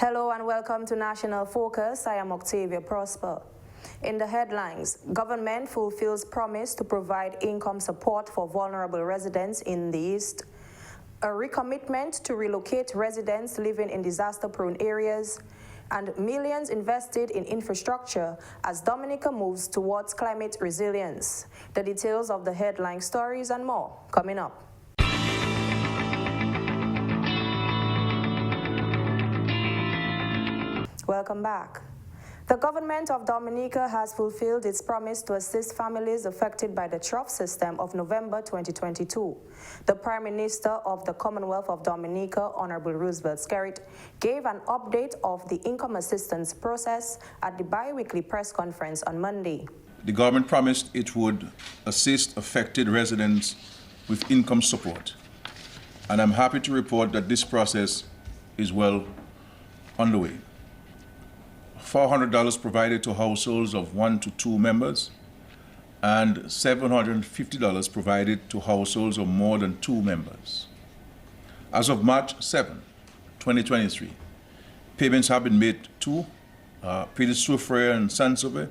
Hello and welcome to National Focus. I am Octavia Prosper. In the headlines, government fulfills promise to provide income support for vulnerable residents in the East. A recommitment to relocate residents living in disaster-prone areas. And millions invested in infrastructure as Dominica moves towards climate resilience. The details of the headline stories and more coming up. Welcome back. The government of Dominica has fulfilled its promise to assist families affected by the trough system of November 2022. The Prime Minister of the Commonwealth of Dominica, Honorable Roosevelt Skerrit, gave an update of the income assistance process at the bi-weekly press conference on Monday. The government promised it would assist affected residents with income support, and I'm happy to report that this process is well underway. $400 provided to households of 1 to 2 members, and $750 provided to households of more than 2 members. As of March 7, 2023, payments have been made to Peter Soufriere and Sansobe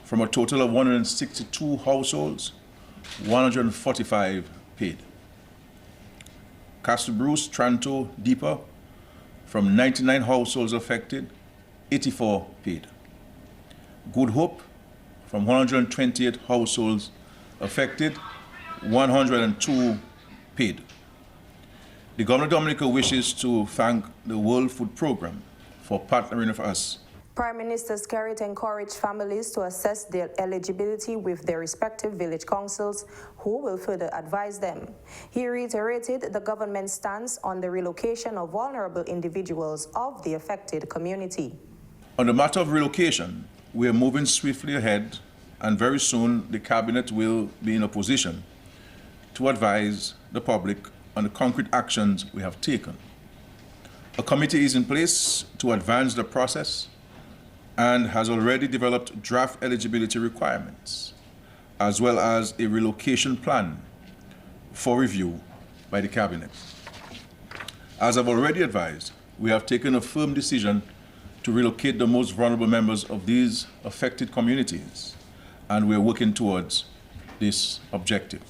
from a total of 162 households, 145 paid. Castle Bruce, Tranto, Deepa, from 99 households affected, 84 paid. Good Hope, from 128 households affected, 102 paid. The Government of Dominica wishes to thank the World Food Programme for partnering with us. Prime Minister Skerrit encouraged families to assess their eligibility with their respective village councils, who will further advise them. He reiterated the government's stance on the relocation of vulnerable individuals of the affected community. On the matter of relocation, we are moving swiftly ahead, and very soon the Cabinet will be in a position to advise the public on the concrete actions we have taken. A committee is in place to advance the process and has already developed draft eligibility requirements, as well as a relocation plan for review by the Cabinet. As I've already advised, we have taken a firm decision to relocate the most vulnerable members of these affected communities, and we're working towards this objective.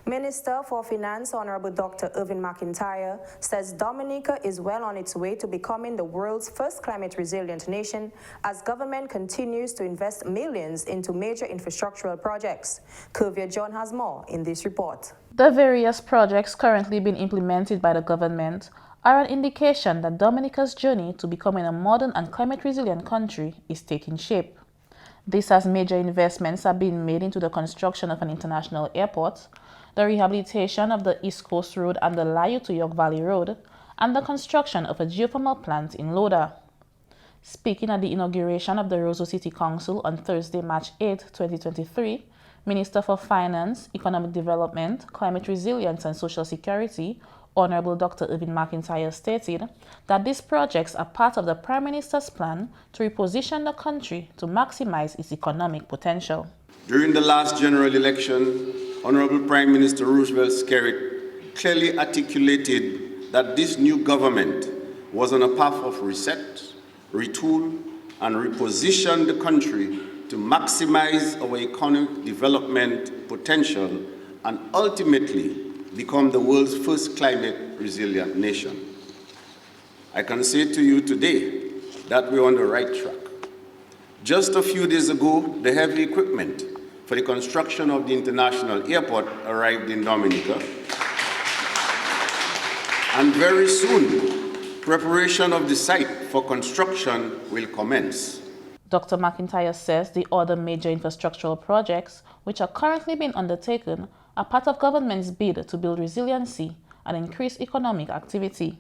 Minister for Finance, Honorable Dr. Orwin McIntyre, says Dominica is well on its way to becoming the world's first climate resilient nation as government continues to invest millions into major infrastructural projects. Curvia John has more in this report. The various projects currently being implemented by the government are an indication that Dominica's journey to becoming a modern and climate-resilient country is taking shape. This as major investments are being made into the construction of an international airport, the rehabilitation of the East Coast Road and the Layu to York Valley Road, and the construction of a geothermal plant in Loda. Speaking at the inauguration of the Roseau City Council on Thursday, March 8, 2023, Minister for Finance, Economic Development, Climate Resilience and Social Security, Honorable Dr. Orwin McIntyre stated that these projects are part of the Prime Minister's plan to reposition the country to maximize its economic potential. During the last general election, Honorable Prime Minister Roosevelt Skerrit clearly articulated that this new government was on a path of reset, retool, and reposition the country to maximize our economic development potential and ultimately become the world's first climate resilient nation. I can say to you today that we're on the right track. Just a few days ago, the heavy equipment for the construction of the international airport arrived in Dominica. And very soon, preparation of the site for construction will commence. Dr. McIntyre says the other major infrastructural projects which are currently being undertaken are part of government's bid to build resiliency and increase economic activity.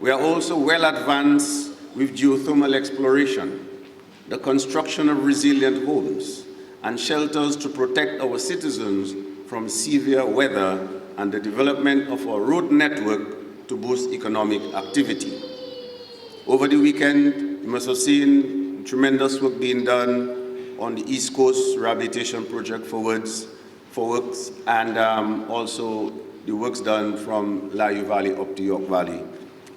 We are also well advanced with geothermal exploration, the construction of resilient homes, and shelters to protect our citizens from severe weather, and the development of our road network to boost economic activity. Over the weekend, you must have seen tremendous work being done on the East Coast Rehabilitation Project for works, and also the works done from Layu Valley up to York Valley.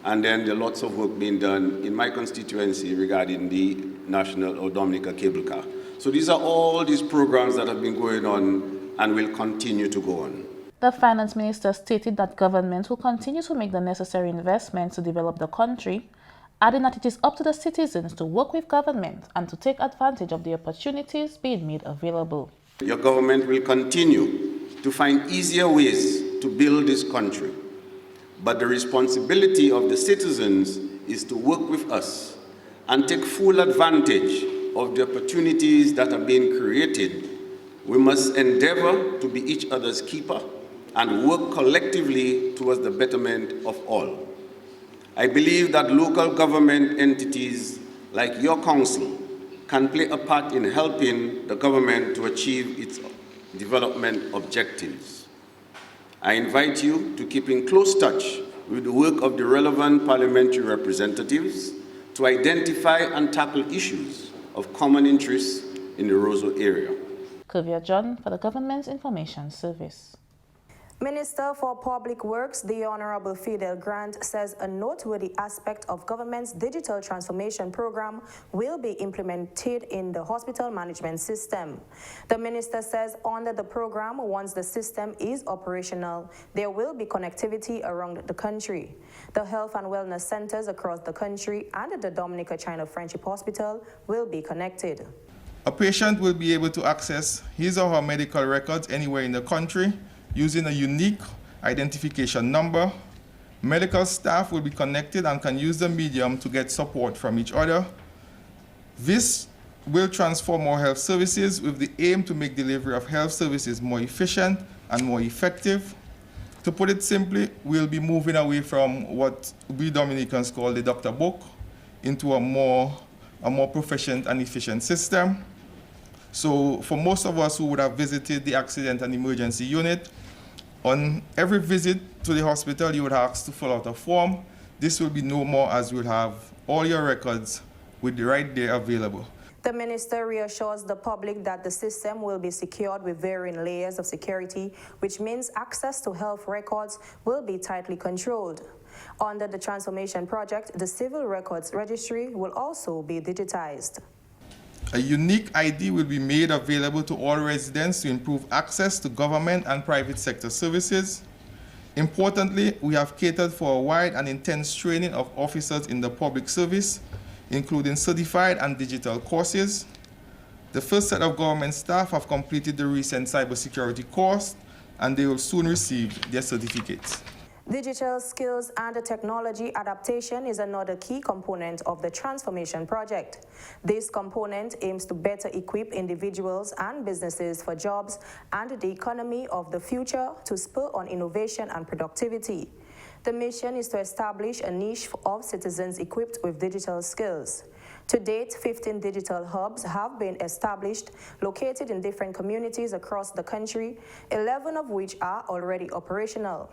And then there are lots of work being done in my constituency regarding the National or Dominica cable car. So these are all these programs that have been going on and will continue to go on. The finance minister stated that government will continue to make the necessary investments to develop the country, adding that it is up to the citizens to work with government and to take advantage of the opportunities being made available. Your government will continue to find easier ways to build this country, but the responsibility of the citizens is to work with us and take full advantage of the opportunities that are being created. We must endeavor to be each other's keeper and work collectively towards the betterment of all. I believe that local government entities like your council can play a part in helping the government to achieve its development objectives. I invite you to keep in close touch with the work of the relevant parliamentary representatives to identify and tackle issues of common interest in the Roseau area. Kuvia John for the Government's Information Service. Minister for Public Works, the Honorable Fidel Grant, says a noteworthy aspect of government's digital transformation program will be implemented in the hospital management system. The minister says under the program, once the system is operational, there will be connectivity around the country. The health and wellness centers across the country and the Dominica China Friendship Hospital will be connected. A patient will be able to access his or her medical records anywhere in the country using a unique identification number. Medical staff will be connected and can use the medium to get support from each other. This will transform our health services with the aim to make delivery of health services more efficient and more effective. To put it simply, we'll be moving away from what we Dominicans call the doctor book into a more proficient and efficient system. So for most of us who would have visited the accident and emergency unit, on every visit to the hospital, you would have asked to fill out a form. This will be no more, as you'll have all your records with the right day available. The minister reassures the public that the system will be secured with varying layers of security, which means access to health records will be tightly controlled. Under the transformation project, the Civil Records Registry will also be digitized. A unique ID will be made available to all residents to improve access to government and private sector services. Importantly, we have catered for a wide and intense training of officers in the public service, including certified and digital courses. The first set of government staff have completed the recent cybersecurity course, and they will soon receive their certificates. Digital skills and technology adaptation is another key component of the transformation project. This component aims to better equip individuals and businesses for jobs and the economy of the future to spur on innovation and productivity. The mission is to establish a niche of citizens equipped with digital skills. To date, 15 digital hubs have been established, located in different communities across the country, 11 of which are already operational.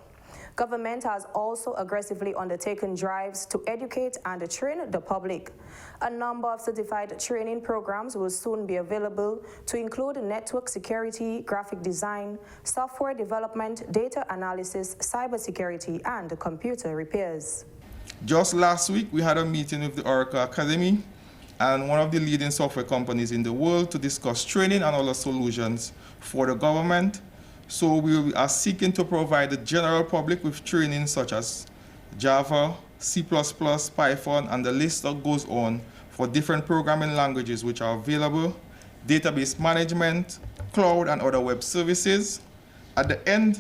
Government has also aggressively undertaken drives to educate and train the public. A number of certified training programs will soon be available to include network security, graphic design, software development, data analysis, cybersecurity, and computer repairs. Just last week, we had a meeting with the Oracle Academy and one of the leading software companies in the world to discuss training and other solutions for the government. So we are seeking to provide the general public with training such as Java, C++, Python, and the list that goes on for different programming languages which are available, database management, cloud, and other web services. At the end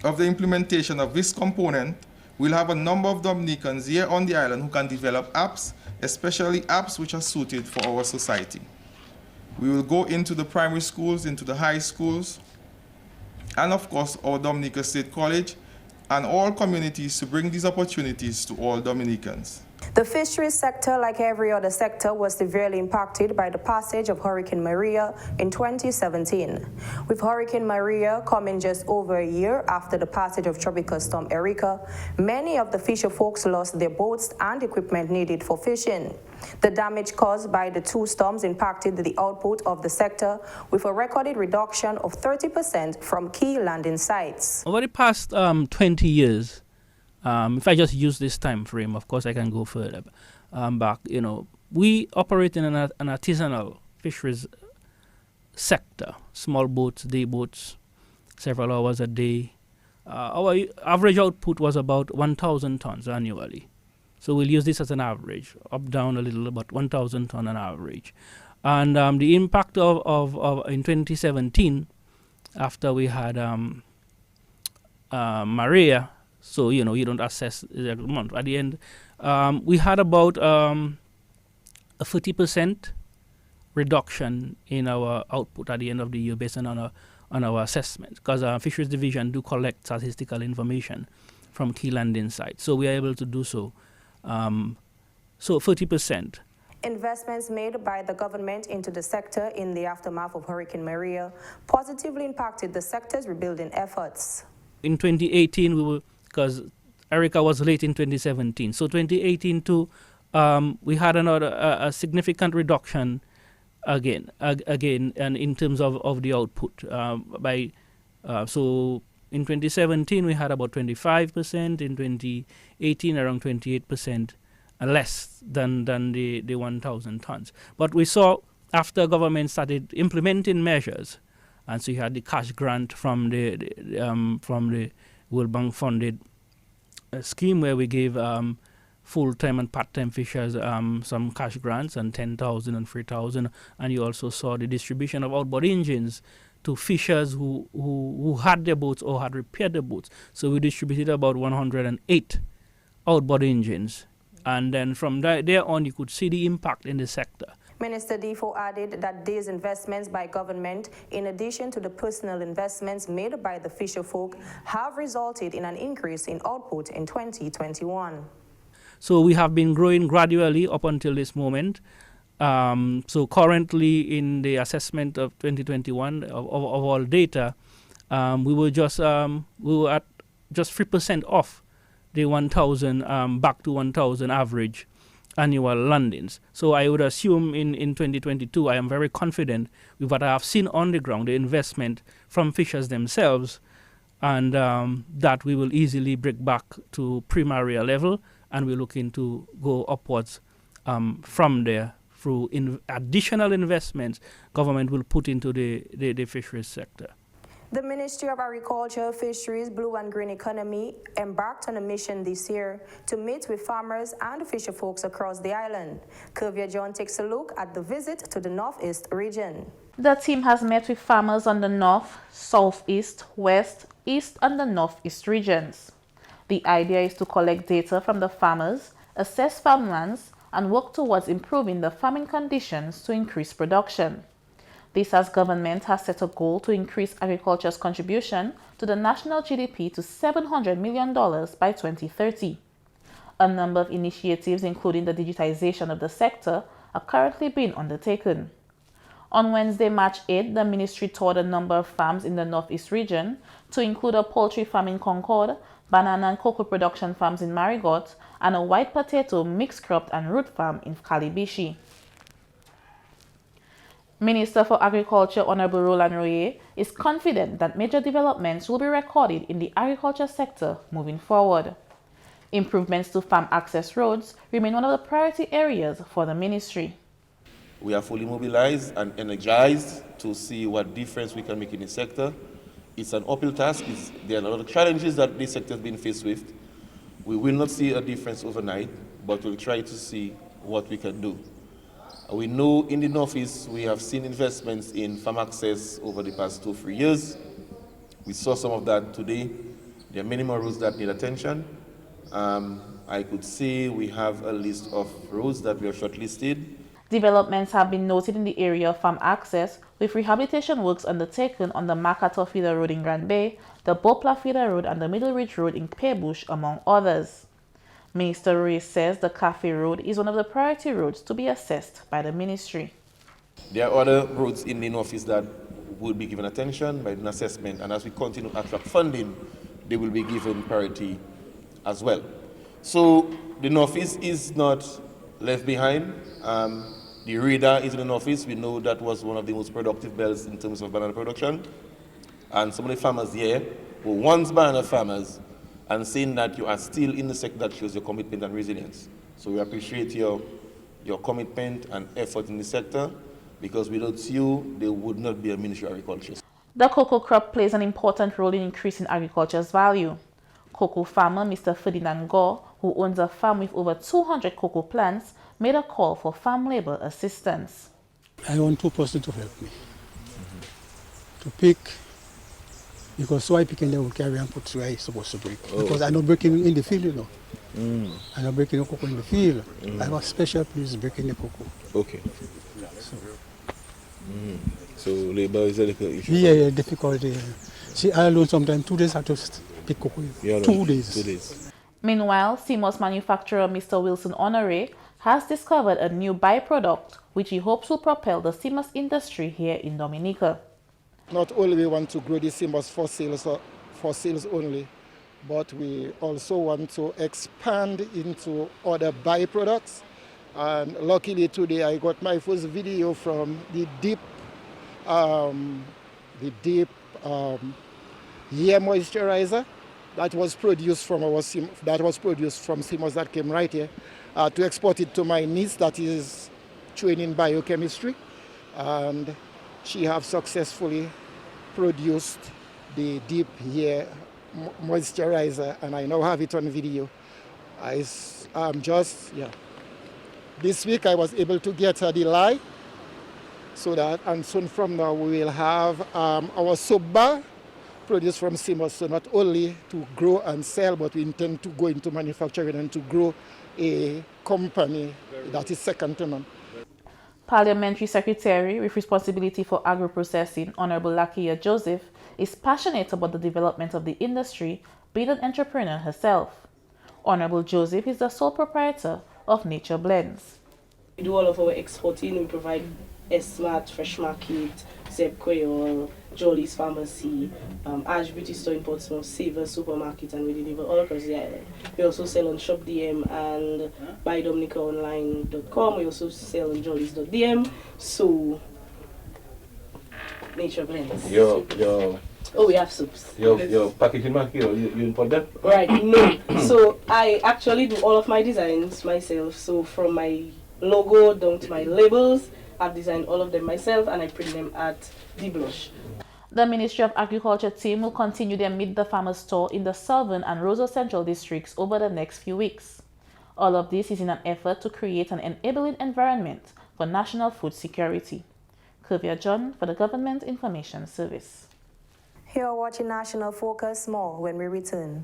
of the implementation of this component, we'll have a number of Dominicans here on the island who can develop apps, especially apps which are suited for our society. We will go into the primary schools, into the high schools, and of course our Dominica State College and all communities to bring these opportunities to all Dominicans. The fisheries sector, like every other sector, was severely impacted by the passage of Hurricane Maria in 2017. With Hurricane Maria coming just over a year after the passage of Tropical Storm Erika, many of the fisher folks lost their boats and equipment needed for fishing. The damage caused by the two storms impacted the output of the sector, with a recorded reduction of 30% from key landing sites. Over the past 20 years, If I just use this time frame, of course I can go further back. We operate in an artisanal fisheries sector, small boats, day boats, several hours a day. Our average output was about 1,000 tons annually. So we'll use this as an average, up, down a little, but 1,000 ton on average. And the impact of in 2017, after we had Maria, so you don't assess the month. At the end, we had about a 30% reduction in our output at the end of the year based on our assessment, because our fisheries division do collect statistical information from key landing sites. So we are able to do so. So 30%. Investments made by the government into the sector in the aftermath of Hurricane Maria positively impacted the sector's rebuilding efforts. In 2018, because Erica was late in 2017. So 2018 too, we had a significant reduction again, and in terms of the output. So in 2017 we had about 25%. In 2018 around 28%, less than the 1,000 tons. But we saw after government started implementing measures, and so you had the cash grant from the World Bank funded scheme where we gave full-time and part-time fishers some cash grants and 10,000 and 3,000, and you also saw the distribution of outboard engines to fishers who had their boats or had repaired their boats. So we distributed about 108 outboard engines, and then from there on you could see the impact in the sector. Minister Defo added that these investments by government, in addition to the personal investments made by the fisherfolk, have resulted in an increase in output in 2021. So we have been growing gradually up until this moment. So currently in the assessment of 2021 of all data, we were at just 3% off the 1,000 back to 1,000 average annual landings. So I would assume in 2022, I am very confident with what I have seen on the ground, the investment from fishers themselves, and that we will easily break back to pre-Maria level, and we're looking to go upwards from there through additional investments government will put into the fisheries sector. The Ministry of Agriculture, Fisheries, Blue and Green Economy embarked on a mission this year to meet with farmers and fisherfolks across the island. Curvia John takes a look at the visit to the Northeast region. The team has met with farmers on the North, Southeast, West, East and the Northeast regions. The idea is to collect data from the farmers, assess farmlands, and work towards improving the farming conditions to increase production. This as government has set a goal to increase agriculture's contribution to the national GDP to $700 million by 2030. A number of initiatives, including the digitization of the sector, are currently being undertaken. On Wednesday, March 8, the ministry toured a number of farms in the Northeast region, to include a poultry farm in Concord, banana and cocoa production farms in Marigot, and a white potato, mixed crop and root farm in Kalibishi. Minister for Agriculture Honorable Roland Royer is confident that major developments will be recorded in the agriculture sector moving forward. Improvements to farm access roads remain one of the priority areas for the ministry. We are fully mobilized and energized to see what difference we can make in the sector. It's an uphill task. There are a lot of challenges that this sector has been faced with. We will not see a difference overnight, but we'll try to see what we can do. We know in the Northeast we have seen investments in farm access over the past 2-3 years. We saw some of that today. There are many more roads that need attention. I could say we have a list of roads that we have shortlisted. Developments have been noted in the area of farm access, with rehabilitation works undertaken on the Makato Feeder Road in Grand Bay, the Bopla Feeder Road and the Middle Ridge Road in Pearbush, among others. Minister Ray says the Cafe Road is one of the priority roads to be assessed by the ministry. There are other roads in the Northeast that will be given attention by an assessment, and as we continue to attract funding, they will be given priority as well. So the Northeast is not left behind. The radar is in the Northeast. We know that was one of the most productive belts in terms of banana production. And some of the farmers here were once banana farmers, and saying that you are still in the sector that shows your commitment and resilience. So we appreciate your commitment and effort in the sector, because without you, there would not be a Ministry of Agriculture. The cocoa crop plays an important role in increasing agriculture's value. Cocoa farmer Mr. Ferdinand Gore, who owns a farm with over 200 cocoa plants, made a call for farm labor assistance. I want 2 persons to help me to pick, because so I pick and they will carry and put where it's supposed to break. Because I'm not breaking in the field, you know. I'm not breaking the cocoa in the field. I have a special place breaking the cocoa. Okay. So labor is a little issue? Yeah, difficulty. See, I alone sometimes 2 days I have to pick cocoa. 2 days. 2 days. Meanwhile, CMOS manufacturer Mr. Wilson Honore has discovered a new byproduct which he hopes will propel the CMOS industry here in Dominica. Not only we want to grow the CMOS for sales only, but we also want to expand into other byproducts. And luckily today I got my first video from the deep hair moisturizer that was produced from CMOS that came right here, to export it to my niece that is trained in biochemistry, and she have successfully produced the deep hair moisturizer, and I now have it on video. This week I was able to get her the lye, so that, and soon from now we will have our soap bar produced from CMOS. So not only to grow and sell, but we intend to go into manufacturing and to grow a company that is second to none. Parliamentary Secretary with responsibility for agro-processing, Honorable Lakia Joseph, is passionate about the development of the industry, being an entrepreneur herself. Honorable Joseph is the sole proprietor of Nature Blends. We do all of our exporting. We provide S-Mart, Fresh Market, Zeb Creole, Jolly's Pharmacy, Ash Beauty Store in Portsmouth, Savers Supermarket, and we deliver all across the island. We also sell on ShopDM and buydominicaonline.com. We also sell on jollies.dm. So, Nature Blends. Oh, we have soups. Your packaging market, you import them? Right, no. So I actually do all of my designs myself. So from my logo down to my labels, I've designed all of them myself and I print them at the Blush. The Ministry of Agriculture team will continue their Meet the Farmer store in the Southern and Roseau Central districts over the next few weeks. All of this is in an effort to create an enabling environment for national food security. Kuvia John for the Government Information Service. You are watching National Focus. More when we return.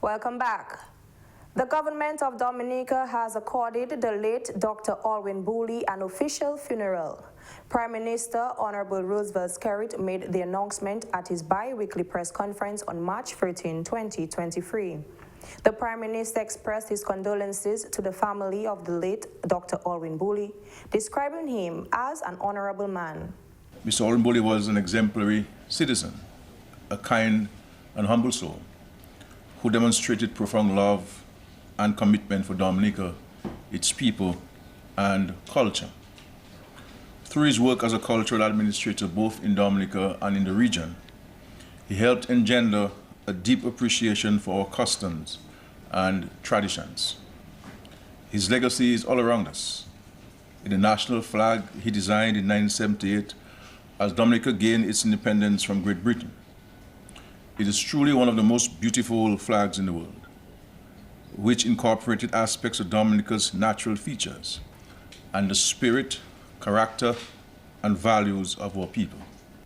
Welcome back. The government of Dominica has accorded the late Dr. Orwin an official funeral. Prime Minister Honorable Roosevelt Skerrit made the announcement at his bi-weekly press conference on March 13, 2023. The Prime Minister expressed his condolences to the family of the late Dr. Orwin, describing him as an honorable man. Mr. Orwin was an exemplary citizen, a kind and humble soul, who demonstrated profound love and commitment for Dominica, its people, and culture. Through his work as a cultural administrator both in Dominica and in the region, he helped engender a deep appreciation for our customs and traditions. His legacy is all around us. In the national flag he designed in 1978 as Dominica gained its independence from Great Britain. It is truly one of the most beautiful flags in the world, which incorporated aspects of Dominica's natural features and the spirit, character, and values of our people.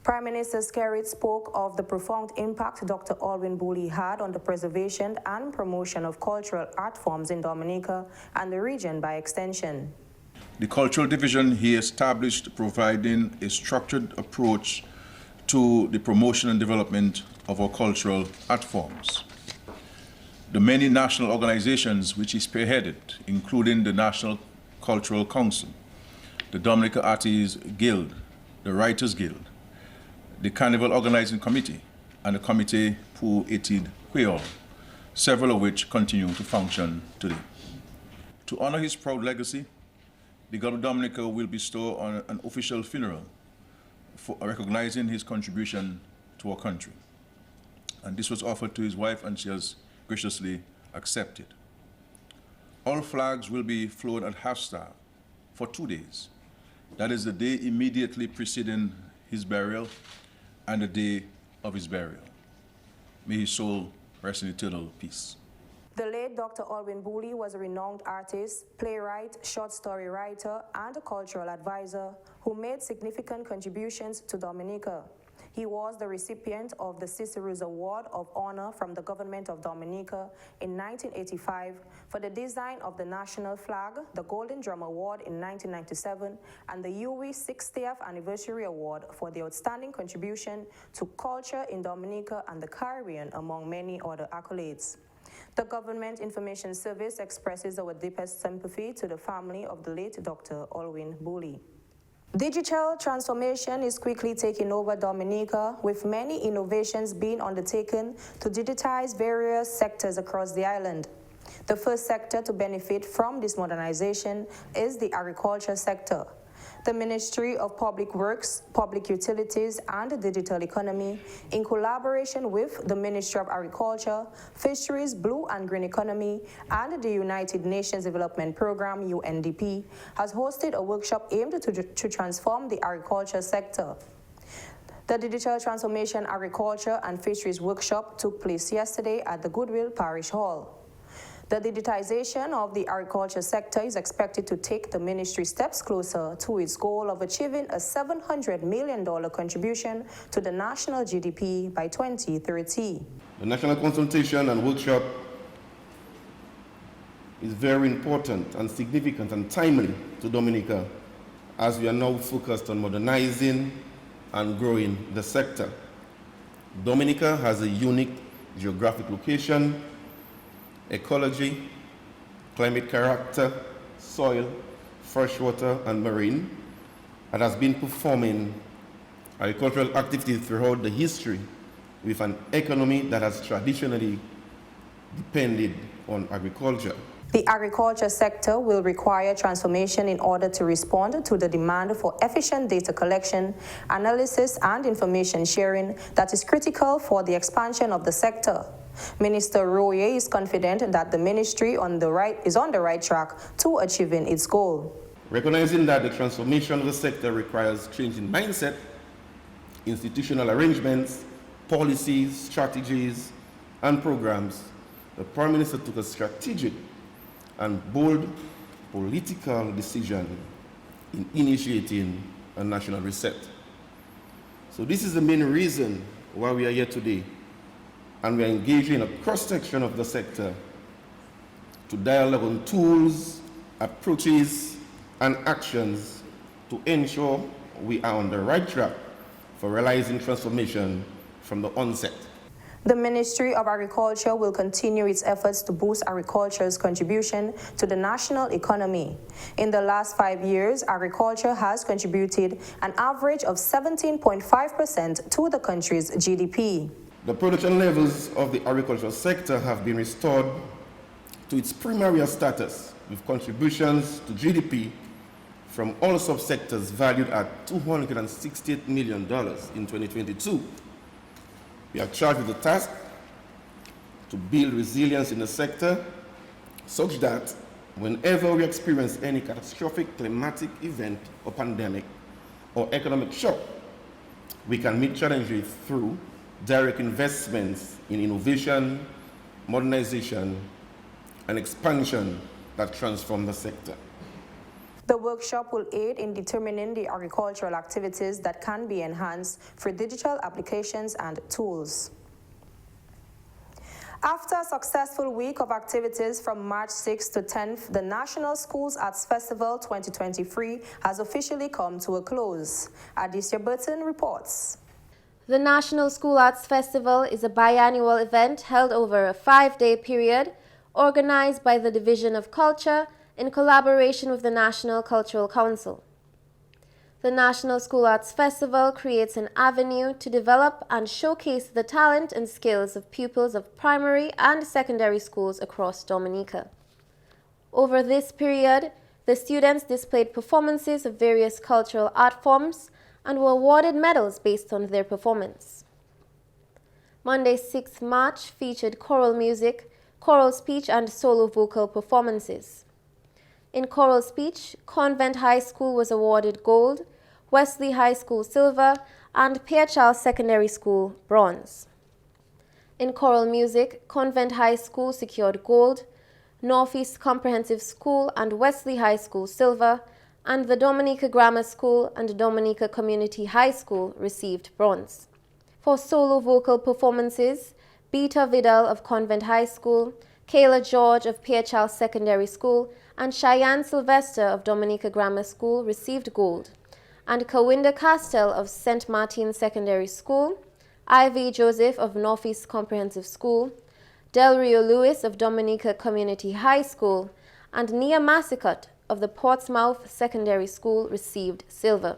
Prime Minister Skerrit spoke of the profound impact Dr. Orwin had on the preservation and promotion of cultural art forms in Dominica and the region by extension. The cultural division he established, providing a structured approach to the promotion and development of our cultural art forms. The many national organizations which he spearheaded, including the National Cultural Council, the Dominica Artists Guild, the Writers Guild, the Carnival Organizing Committee, and the Comité pour Études Creole, several of which continue to function today. To honor his proud legacy, the government of Dominica will bestow on an official funeral for recognizing his contribution to our country. And this was offered to his wife, and she has graciously accepted. All flags will be flown at half-staff for 2 days. That is the day immediately preceding his burial and the day of his burial. May his soul rest in eternal peace. The late Dr. Orwin was a renowned artist, playwright, short story writer, and a cultural advisor who made significant contributions to Dominica. He was the recipient of the Fisheries Award of Honor from the Government of Dominica in 1985 for the design of the national flag, the Golden Drum Award in 1997, and the UE 60th Anniversary Award for the outstanding contribution to culture in Dominica and the Caribbean, among many other accolades. The Government Information Service expresses our deepest sympathy to the family of the late Dr. Orwin Booley. Digital transformation is quickly taking over Dominica, with many innovations being undertaken to digitize various sectors across the island. The first sector to benefit from this modernization is the agriculture sector. The Ministry of Public Works, Public Utilities, and the Digital Economy, in collaboration with the Ministry of Agriculture, Fisheries, Blue and Green Economy, and the United Nations Development Programme, UNDP, has hosted a workshop aimed to transform the agriculture sector. The Digital Transformation Agriculture and Fisheries Workshop took place yesterday at the Goodwill Parish Hall. The digitization of the agriculture sector is expected to take the ministry steps closer to its goal of achieving a $700 million contribution to the national GDP by 2030. The national consultation and workshop is very important and significant and timely to Dominica, as we are now focused on modernizing and growing the sector. Dominica has a unique geographic location, ecology, climate character, soil, freshwater, and marine, and has been performing agricultural activities throughout the history with an economy that has traditionally depended on agriculture. The agriculture sector will require transformation in order to respond to the demand for efficient data collection, analysis, and information sharing that is critical for the expansion of the sector. Minister Royer is confident that the ministry is on the right track to achieving its goal. Recognizing that the transformation of the sector requires change in mindset, institutional arrangements, policies, strategies, and programs, the Prime Minister took a strategic and bold political decision in initiating a national reset. So this is the main reason why we are here today, and we are engaging in a cross-section of the sector to dialogue on tools, approaches, and actions to ensure we are on the right track for realizing transformation from the onset. The Ministry of Agriculture will continue its efforts to boost agriculture's contribution to the national economy. In the last 5 years, agriculture has contributed an average of 17.5% to the country's GDP. The production levels of the agricultural sector have been restored to its primary status, with contributions to GDP from all subsectors valued at $268 million in 2022. We are charged with the task to build resilience in the sector such that whenever we experience any catastrophic climatic event or pandemic or economic shock, we can meet challenges through direct investments in innovation, modernization, and expansion that transform the sector. The workshop will aid in determining the agricultural activities that can be enhanced through digital applications and tools. After a successful week of activities from March 6th to 10th, the National Schools Arts Festival 2023 has officially come to a close. Adicia Burton reports. The National School Arts Festival is a biannual event held over a 5-day period, organized by the Division of Culture in collaboration with the National Cultural Council. The National School Arts Festival creates an avenue to develop and showcase the talent and skills of pupils of primary and secondary schools across Dominica. Over this period, The students displayed performances of various cultural art forms and were awarded medals based on their performance. Monday, 6th March featured choral music, choral speech and solo vocal performances. In choral speech, Convent High School was awarded gold, Wesley High School silver, and Pierre Charles Secondary School bronze. In choral music, Convent High School secured gold, Northeast Comprehensive School and Wesley High School silver, and the Dominica Grammar School and Dominica Community High School received bronze. For solo vocal performances, Beta Vidal of Convent High School, Kayla George of Pierre Charles Secondary School, and Cheyenne Sylvester of Dominica Grammar School received gold, and Kawinda Castell of St. Martin Secondary School, Ivy Joseph of Northeast Comprehensive School, Del Rio Lewis of Dominica Community High School, and Nia Massicott of the Portsmouth Secondary School received silver.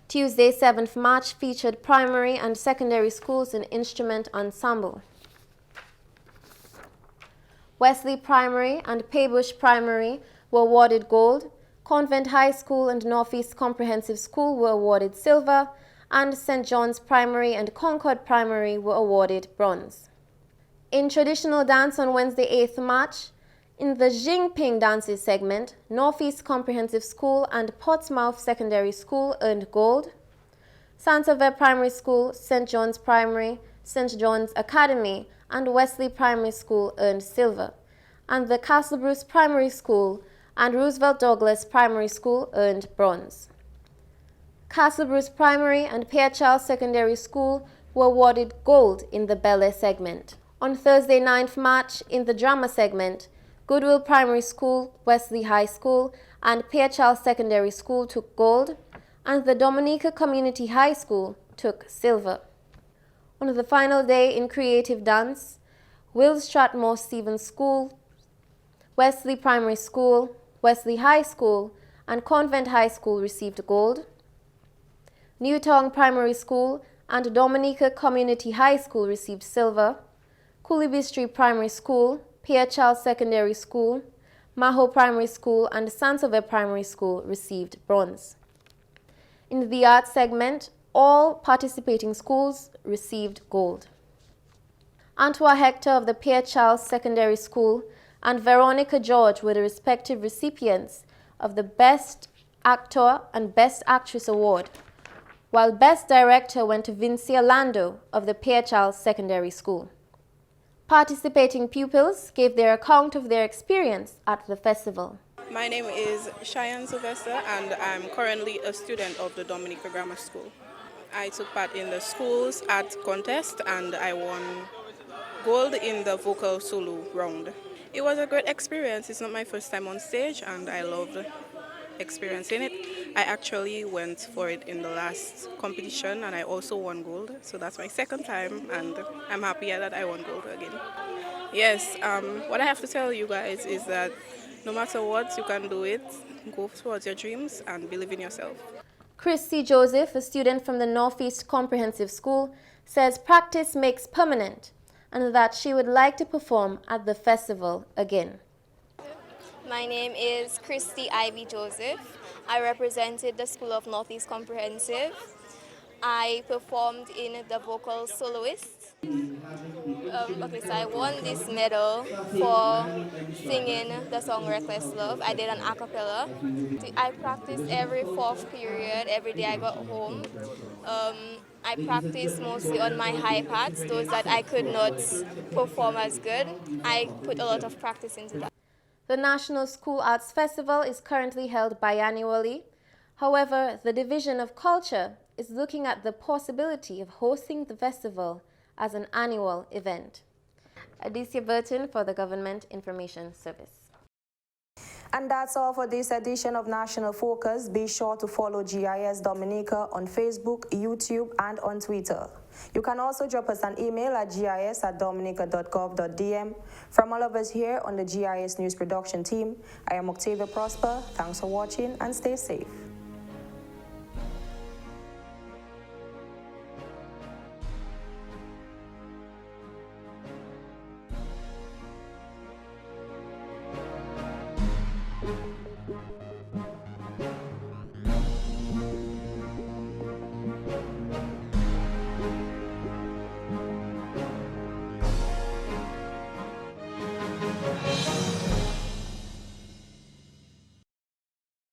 Tuesday, 7th March featured primary and secondary schools in instrument ensemble. Wesley Primary and Paybush Primary were awarded gold, Convent High School and Northeast Comprehensive School were awarded silver, and St. John's Primary and Concord Primary were awarded bronze. In traditional dance on Wednesday, 8th March, in the Jingping dances segment, Northeast Comprehensive School and Portsmouth Secondary School earned gold, Saint-Sever Primary School, St. John's Primary, St. John's Academy, and Wesley Primary School earned silver, and the Castle Bruce Primary School and Roosevelt Douglas Primary School earned bronze. Castle Bruce Primary and Pierre Charles Secondary School were awarded gold in the ballet segment. On Thursday, 9th March, in the drama segment, Goodwill Primary School, Wesley High School, and Pierre Charles Secondary School took gold, and the Dominica Community High School took silver. On the final day in creative dance, Will Strathmore Stevens School, Wesley Primary School, Wesley High School, and Convent High School received gold. Newtown Primary School and Dominica Community High School received silver. Coolibee Street Primary School, Pierre Charles Secondary School, Maho Primary School, and Saint-Sever Primary School received bronze. In the arts segment, all participating schools received gold. Antoine Hector of the Pierre Charles Secondary School and Veronica George were the respective recipients of the Best Actor and Best Actress Award, while Best Director went to Vincia Lando of the Pierre Charles Secondary School. Participating pupils gave their account of their experience at the festival. My name is Cheyenne Sylvester and I'm currently a student of the Dominica Grammar School. I took part in the school's art contest and I won gold in the vocal solo round. It was a great experience. It's not my first time on stage and I loved experiencing it. I actually went for it in the last competition and I also won gold. So that's my second time and I'm happy that I won gold again. Yes, what I have to tell you guys is that no matter what, you can do it. Go towards your dreams and believe in yourself. Christy Joseph, a student from the Northeast Comprehensive School, says practice makes permanent and that she would like to perform at the festival again. My name is Christy Ivy Joseph. I represented the School of Northeast Comprehensive. I performed in the vocal soloist. So I won this medal for singing the song Reckless Love. I did an a cappella. I practiced every fourth period, every day I got home. I practiced mostly on my high parts, those that I could not perform as good. I put a lot of practice into that. The National School Arts Festival is currently held biannually. However, the Division of Culture is looking at the possibility of hosting the festival as an annual event. Adicia Burton for the Government Information Service. And that's all for this edition of National Focus. Be sure to follow GIS Dominica on Facebook, YouTube, and on Twitter. You can also drop us an email at gis@dominica.gov.dm. From all of us here on the GIS News Production team, I am Octavia Prosper. Thanks for watching and stay safe.